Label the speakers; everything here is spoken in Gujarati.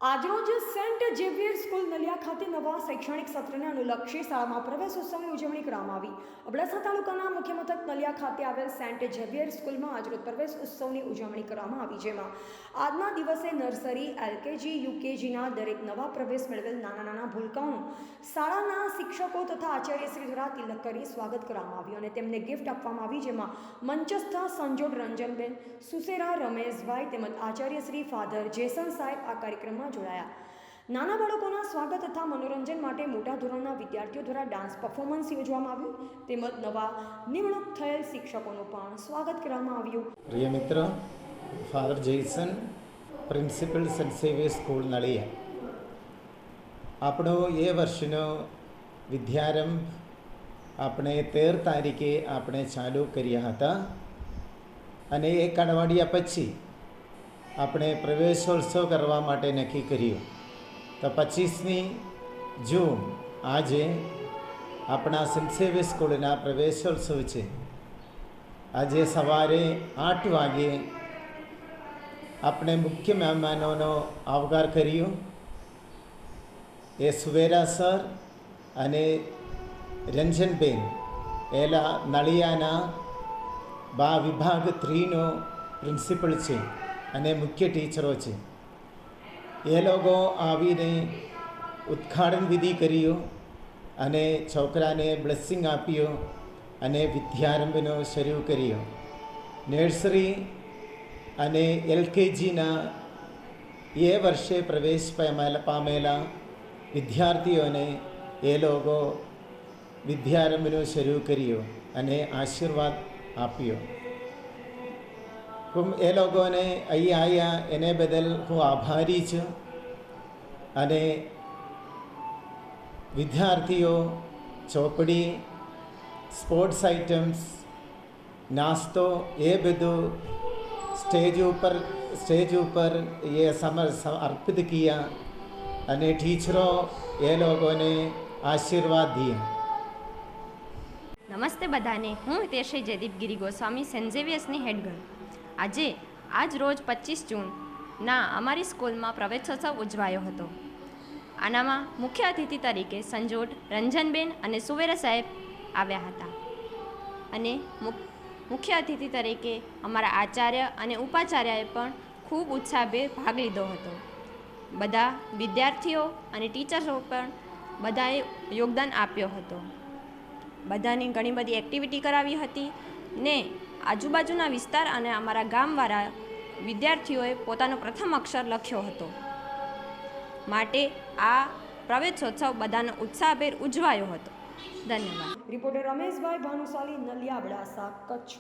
Speaker 1: આજરોજ સેન્ટ ઝેવિયર સ્કૂલ નલિયા ખાતે નવા શૈક્ષણિક સત્રને અનુલક્ષી શાળામાં પ્રવેશોત્સવની ઉજવણી કરવામાં આવી। અબડાસા તાલુકાના મુખ્ય મથક નલિયા ખાતે આવેલ સેન્ટ ઝેવિયર સ્કૂલમાં આજરોજ પ્રવેશ ઉત્સવની ઉજવણી કરવામાં આવી, જેમાં આજના દિવસે નર્સરી, એલકેજી, યુકેજીના દરેક નવા પ્રવેશ મેળવેલ નાના ભૂલકાઓનું શાળાના શિક્ષકો તથા આચાર્યશ્રી દ્વારા તિલક કરી સ્વાગત કરવામાં આવ્યું અને તેમને ગિફ્ટ આપવામાં આવી, જેમાં મંચસ્થ સંજોડ રંજનબેન, સુસેરા રમેશભાઈ તેમજ આચાર્યશ્રી ફાધર જેસન સાહેબ આ કાર્યક્રમમાં જોડાયા। નાના બાળકોના સ્વાગત તથા મનોરંજન માટે મોટા ધોરણના વિદ્યાર્થીઓ દ્વારા ડાન્સ પરફોર્મન્સ યોજવામાં આવ્યું તેમજ નવા નિમણૂક થયેલ શિક્ષકોનું પણ સ્વાગત કરવામાં આવ્યું।
Speaker 2: પ્રિય મિત્રો, father Jason, principal Saint Xavier school Naliya, આપણો એ વર્ષનો વિદ્યારંભ આપણે 13 તારીખે આપણે ચાલુ કર્યા હતા અને એક અઠવાડિયા પછી આપણે પ્રવેશોત્સવ કરવા માટે નક્કી કર્યું। તો 25મી જૂન આજે આપણા સેન્ટ ઝેવિયર સ્કૂલના પ્રવેશોત્સવ છે। આજે સવારે 8 વાગે આપણે મુખ્ય મહેમાનોનો આવકાર કર્યો। એ સુવેરા સર અને રંજનબેન એલા નળિયાના બા વિભાગ 3નો પ્રિન્સિપલ છે અને મુખ્ય ટીચરો છે। એ લોકો આવીને ઉદ્ઘાટન વિધિ કર્યો અને છોકરાને બ્લેસિંગ આપ્યો અને વિદ્યારંભનો શરૂ કર્યો। નર્સરી અને એલકેજીના એ વર્ષે પ્રવેશ પામેલા વિદ્યાર્થીઓને એ લોકો વિદ્યારંભનો શરૂ કર્યો અને આશીર્વાદ આપ્યો। એ લોકોને અહીં આવ્યા એને બદલ હું આભારી છું અને વિદ્યાર્થીઓ ચોપડી, સ્પોર્ટ્સ આઇટમ્સ, નાસ્તો એ બધું સ્ટેજ ઉપર એ અર્પિત કિયા અને ટીચરો એ લોકોને આશીર્વાદ દિયા।
Speaker 3: નમસ્તે બધાને, હું હિતેશ્રી જયદીપ ગિરી ગોસ્વામી, સેન્ટ ઝેવિયર્સની હેડ ગર્લ। આજ રોજ 25 જૂનના અમારી સ્કૂલમાં પ્રવેશોત્સવ ઉજવાયો હતો। આનામાં મુખ્ય અતિથિ તરીકે સંજોડ, રંજનબેન અને સુવેરા સાહેબ આવ્યા હતા અને મુખ્ય અતિથિ તરીકે અમારા આચાર્ય અને ઉપાચાર્યએ પણ ખૂબ ઉત્સાહભેર ભાગ લીધો હતો। બધા વિદ્યાર્થીઓ અને ટીચર્સો પણ બધાએ યોગદાન આપ્યો હતો। બધાની ઘણી બધી એક્ટિવિટી કરાવી હતી ને આજુબાજુના વિસ્તાર અને અમારા ગામવાળા વિદ્યાર્થીઓએ પોતાનો પ્રથમ અક્ષર લખ્યો હતો। માટે આ પ્રવેશોત્સવ બધાનો ઉત્સાહભેર ઉજવાયો હતો। ધન્યવાદ।
Speaker 1: રિપોર્ટર રમેશભાઈ ભાનુશાલી, નલિયા, અબડાસા, કચ્છ।